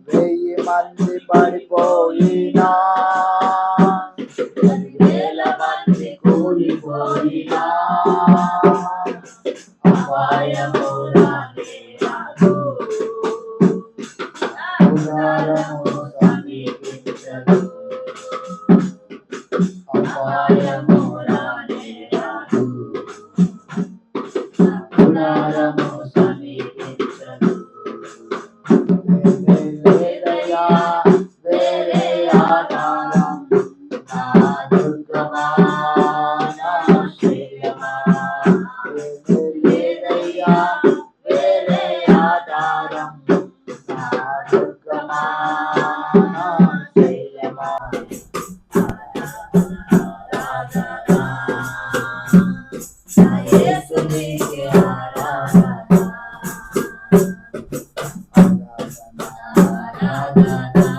వెయ్యి మంది పడిపోయినా, 10,000 మంది కూలిపోయినా, అపాయము రానే రాదు, గుడారము సమీపించదు, అపాయము రానే రాదు, గుడారము సమీపించదు. వేరేదయా వేరే ఆధారం, నా దుర్గమా నా శ్రేయమా. వేరేదయా వేరే ఆధారం, నా దుర్గమా నా శ్రేయమా. యేసునికే ఆరాధన, ఆరాధన, ఆరాధన.